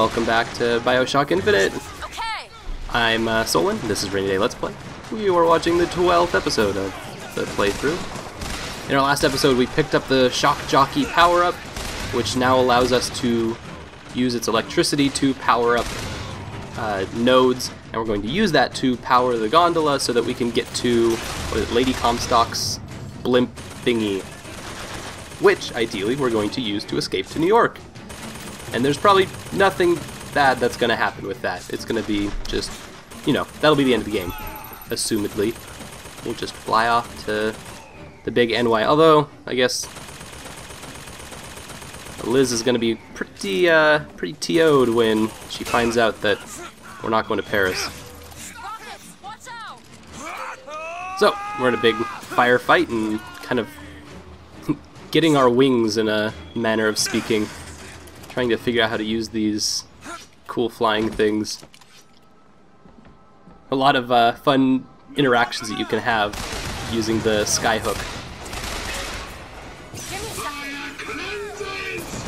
welcome back to Bioshock Infinite. Okay. I'm Solon, this is Rainy Day Let's Play. We are watching the 12th episode of the playthrough. In our last episode we picked up the Shock Jockey power-up, which now allows us to use its electricity to power up nodes, and we're going to use that to power the gondola so that we can get to, what is it, Lady Comstock's blimp thingy, which ideally we're going to use to escape to New York. And there's probably nothing bad that's going to happen with that. It's going to be just, you know, that'll be the end of the game, assumedly. We'll just fly off to the big NY, although, I guess Liz is going to be pretty TO'd when she finds out that we're not going to Paris. So, we're in a big firefight and kind of getting our wings in a manner of speaking. Trying to figure out how to use these cool flying things. A lot of fun interactions that you can have using the skyhook.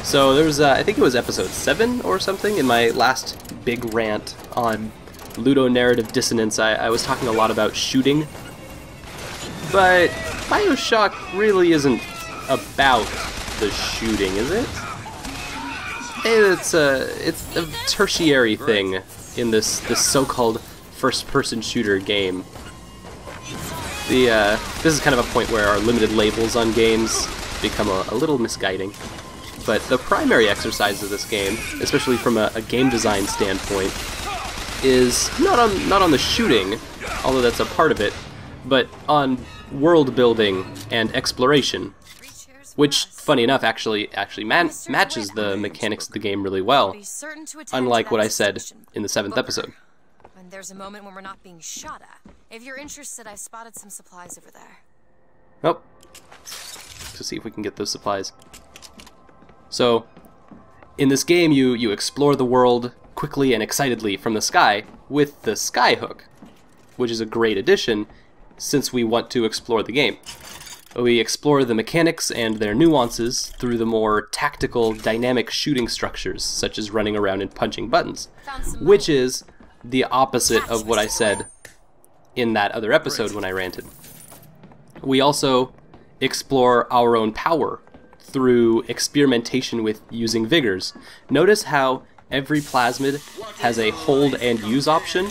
So there was, I think it was episode 7 or something, in my last big rant on ludonarrative dissonance, I was talking a lot about shooting. But Bioshock really isn't about the shooting, is it? It's a tertiary thing in this so-called first-person shooter game. This is kind of a point where our limited labels on games become a little misguiding. But the primary exercise of this game, especially from a game design standpoint, is not on the shooting, although that's a part of it, but on world building and exploration. Which, funny enough, actually matches the mechanics of the game really well, unlike what I said in the 7th episode. When there's a moment when we're not being shot at. If you're interested, I've spotted some supplies over there. Oh, to see if we can get those supplies. So, in this game, you explore the world quickly and excitedly from the sky with the skyhook, which is a great addition since we want to explore the game. We explore the mechanics and their nuances through the more tactical, dynamic shooting structures, such as running around and punching buttons, which is the opposite of what I said in that other episode when I ranted. We also explore our own power through experimentation with using vigors. Notice how every plasmid has a hold and use option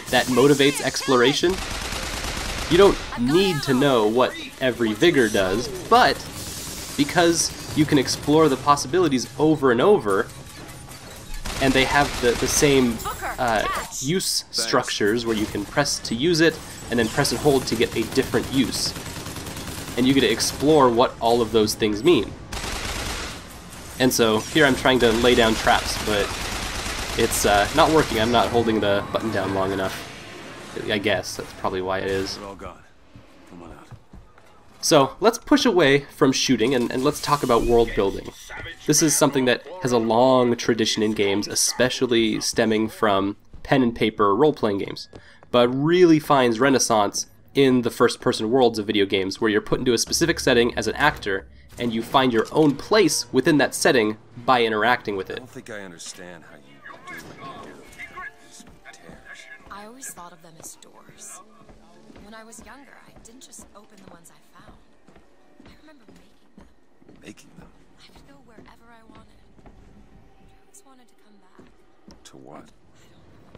that motivates exploration. You don't need to know what every vigor does, but because you can explore the possibilities over and over, and they have the same use structures where you can press to use it, and then press and hold to get a different use. And you get to explore what all of those things mean. And so here I'm trying to lay down traps, but it's not working. I'm not holding the button down long enough. I guess that's probably why it is. We're all gone. Come on out. So let's push away from shooting and let's talk about world building. This is something that has a long tradition in games, especially stemming from pen and paper role-playing games, but really finds renaissance in the first-person worlds of video games, where you're put into a specific setting as an actor and you find your own place within that setting by interacting with it. I don't think I understand how you do what you do. I always thought of them as doors. When I was younger, I didn't just open the ones I found. I remember making them. Making them? I could go wherever I wanted. I always wanted to come back. To what?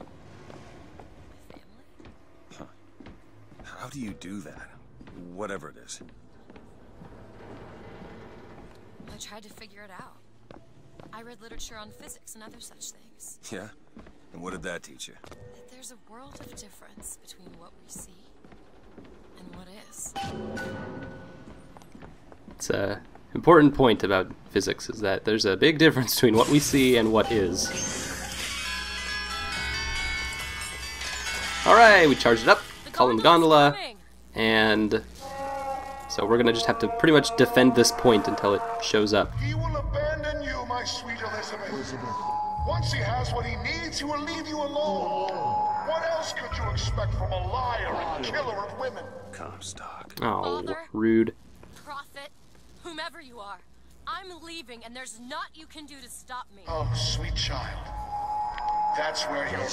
I don't know. My family? Huh. How do you do that? Whatever it is. I tried to figure it out. I read literature on physics and other such things. Yeah? And what did that teach you? That there's a world of difference between what we see and what is. It's an important point about physics, is that there's a big difference between what we see and what is. Alright, we charged it up, calling the gondola, and so we're gonna just have to pretty much defend this point until it shows up. He will abandon you, my sweet Elizabeth. Once he has what he needs, he will leave you alone. What else could you expect from a liar and killer of women? Comstock. Oh, Father, rude. prophet, whomever you are, I'm leaving, and there's naught you can do to stop me. Oh, sweet child. That's where you're...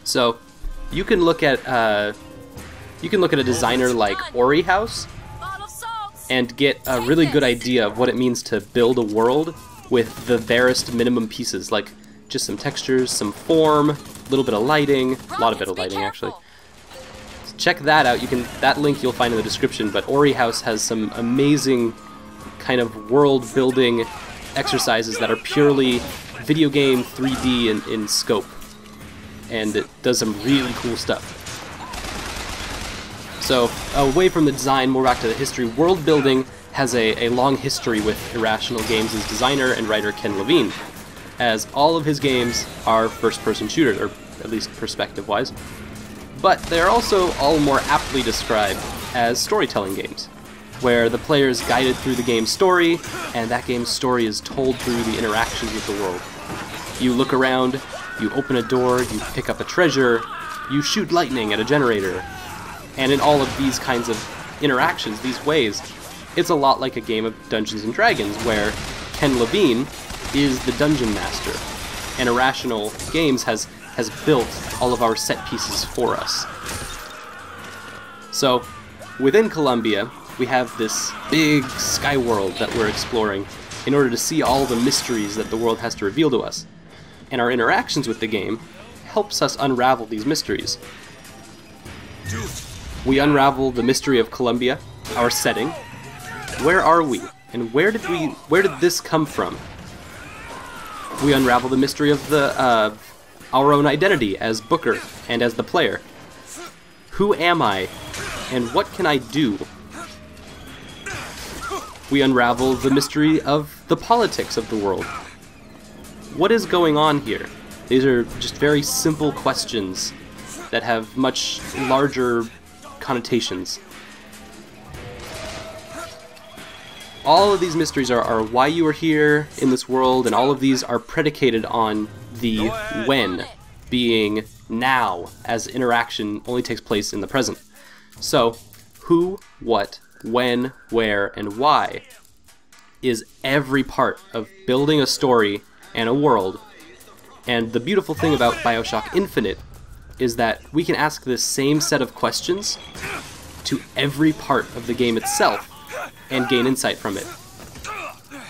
So, you can look at a designer like Ori House and get a really good idea of what it means to build a world with the barest minimum pieces, like just some textures, some form, a little bit of lighting, a lot of bit of lighting actually. So check that out. That link you'll find in the description, but Ori House has some amazing kind of world building exercises that are purely video game 3D in scope, and it does some really cool stuff. So, away from the design, more back to the history, world building has a long history with Irrational Games' designer and writer Ken Levine, as all of his games are first-person shooters, or at least perspective-wise. But they're also all more aptly described as storytelling games, where the player is guided through the game's story, and that game's story is told through the interactions with the world. You look around, you open a door, you pick up a treasure, you shoot lightning at a generator, and in all of these kinds of interactions, these ways, it's a lot like a game of Dungeons & Dragons, where Ken Levine is the dungeon master, and Irrational Games has built all of our set pieces for us. So, within Columbia, we have this big sky world that we're exploring in order to see all the mysteries that the world has to reveal to us. And our interactions with the game helps us unravel these mysteries. We unravel the mystery of Columbia, our setting. Where are we? And where did this come from? We unravel the mystery of our own identity as Booker and as the player. Who am I? And what can I do? We unravel the mystery of the politics of the world. What is going on here? These are just very simple questions that have much larger connotations. All of these mysteries are why you are here in this world, and all of these are predicated on the when being now, as interaction only takes place in the present. So, who, what, when, where, and why is every part of building a story and a world. And the beautiful thing about Bioshock Infinite is that we can ask this same set of questions to every part of the game itself and gain insight from it.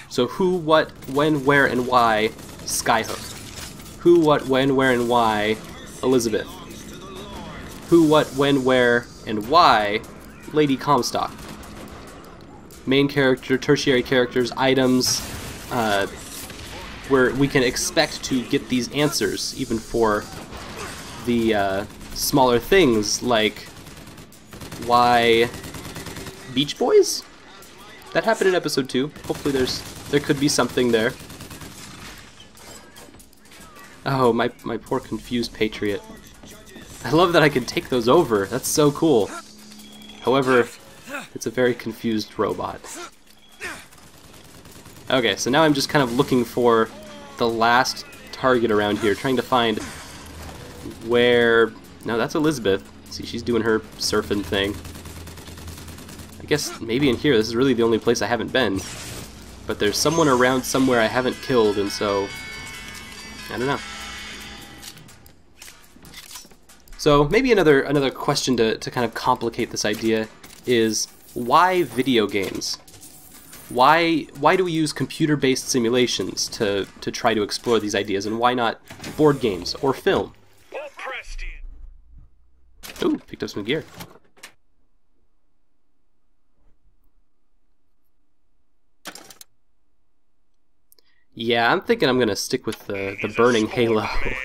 So who, what, when, where, and why Skyhook? Who, what, when, where, and why Elizabeth? Who, what, when, where, and why Lady Comstock? Main character, tertiary characters, items, where we can expect to get these answers even for the smaller things like why Beach Boys? That happened in episode 2. Hopefully there could be something there. Oh, my poor confused patriot. I love that I can take those over. That's so cool. However, it's a very confused robot. Okay, so now I'm just kind of looking for the last target around here, trying to find where... No, that's Elizabeth. See, she's doing her surfing thing. I guess maybe in here, this is really the only place I haven't been. But there's someone around somewhere I haven't killed, and so... I don't know. So maybe another question to kind of complicate this idea is, why video games? Why do we use computer-based simulations to try to explore these ideas, and why not board games or film? Ooh, picked up some gear. Yeah, I'm thinking I'm gonna stick with the burning halo. I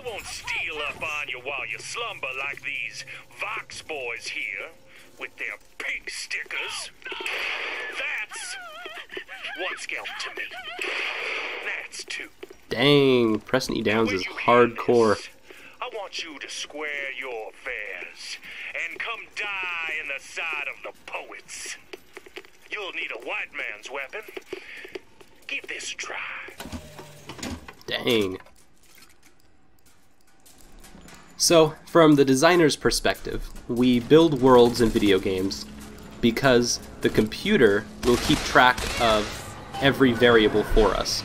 won't steal up on you while you slumber like these Vox boys here with their pig stickers. That's one scalp to me. That's two. Dang, pressing E downs is hardcore. I want you to square your affairs and come die in the side of the poets. You'll need a white man's weapon. Give this a try. Dang. So, from the designer's perspective, we build worlds in video games, because the computer will keep track of every variable for us.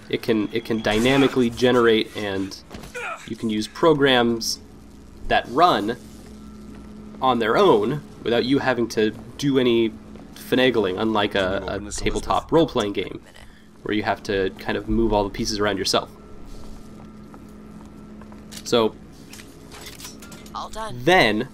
It can dynamically generate, and you can use programs that run on their own without you having to do any finagling, unlike a tabletop role-playing game where you have to kind of move all the pieces around yourself. So All done. then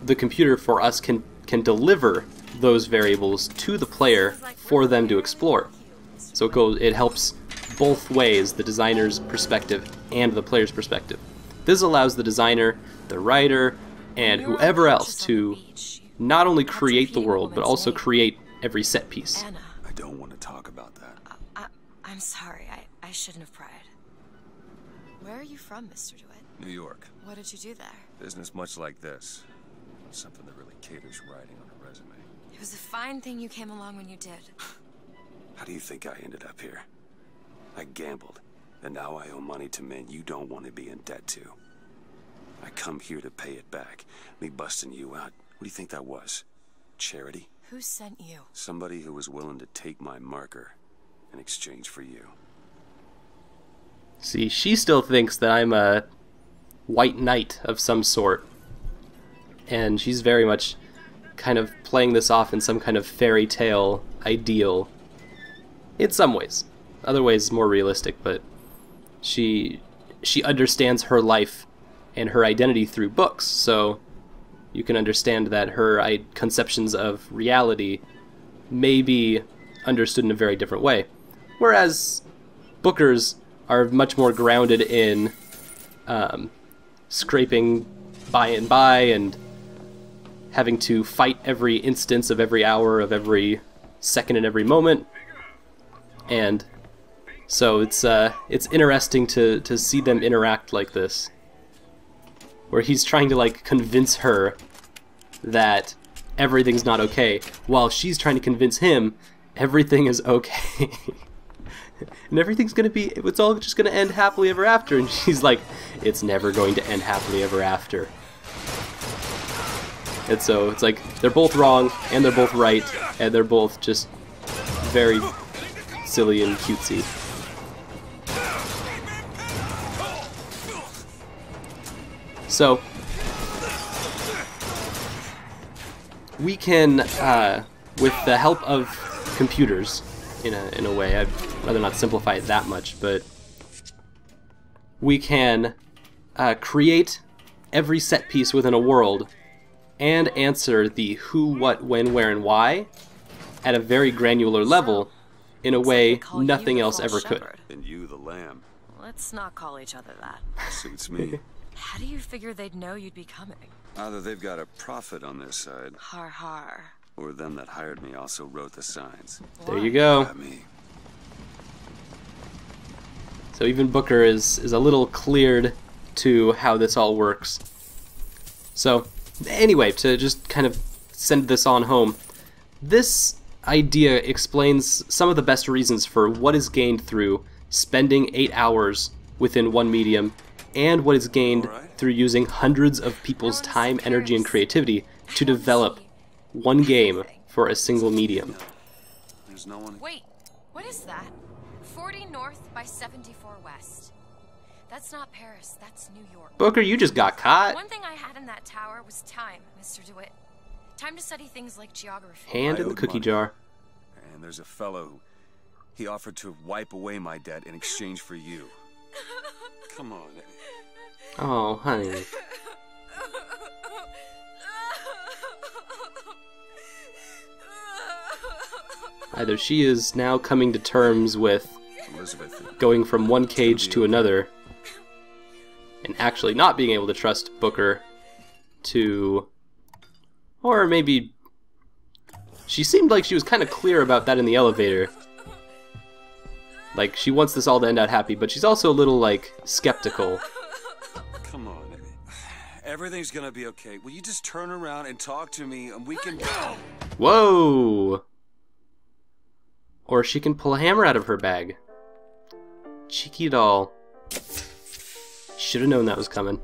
the computer for us can deliver those variables to the player for them to explore. So it helps both ways, the designer's perspective and the player's perspective. This allows the designer, the writer, and whoever else to not only create the world, but also create every set piece. Anna. I don't want to talk about that. I'm sorry. I shouldn't have pried. Where are you from, Mr. DeWitt? New York. What did you do there? Business much like this. Something that really caters writing on a resume. It was a fine thing you came along when you did. How do you think I ended up here? I gambled, and now I owe money to men you don't want to be in debt to. I come here to pay it back. Me busting you out, what do you think that was? Charity? Who sent you? Somebody who was willing to take my marker in exchange for you. See, she still thinks that I'm a white knight of some sort, and she's very much kind of playing this off in some kind of fairy tale ideal. In some ways. Other ways more realistic, but she understands her life and her identity through books, so you can understand that her conceptions of reality may be understood in a very different way. Whereas Booker's are much more grounded in scraping by and having to fight every instance of every hour of every second and every moment. And so it's interesting to see them interact like this, where he's trying to like convince her that everything's not okay, while she's trying to convince him everything is okay. And everything's gonna be, it's all just gonna end happily ever after, and she's like, it's never going to end happily ever after. And so it's like, they're both wrong, and they're both right, and they're both just very silly and cutesy. So we can, with the help of computers, in a way, I'd rather not simplify it that much, but we can create every set piece within a world and answer the who, what, when, where, and why at a very granular level in a way nothing else ever could. And you the lamb. Let's not call each other that. Suits me. How do you figure they'd know you'd be coming? Either they've got a prophet on their side, Har har. or them that hired me also wrote the signs. There you go. Got me. So even Booker is a little cleared to how this all works. So anyway, to just kind of send this on home, this idea explains some of the best reasons for what is gained through spending 8 hours within one medium, and what is gained through using hundreds of people's time, energy, and creativity to develop one game for a single medium. There's no one. Wait, what is that? 40 north by 74 west. That's not Paris, that's New York. Booker, you just got caught. One thing I had in that tower was time, Mr. DeWitt. Time to study things like geography. Hand in the cookie jar. And there's a fellow who he offered to wipe away my debt in exchange for you. Come on. Oh, honey. Either she is now coming to terms with Elizabeth. going from one cage to another, and actually not being able to trust Booker to... Or maybe... She seemed like she was kind of clear about that in the elevator. Like, she wants this all to end out happy, but she's also a little, like, skeptical. Come on. Everything's gonna be okay. Will you just turn around and talk to me and we can... Whoa! Or she can pull a hammer out of her bag. Cheeky doll. Should have known that was coming.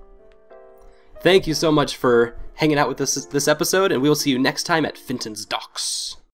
Thank you so much for hanging out with us this episode, and we will see you next time at Finton's Docks.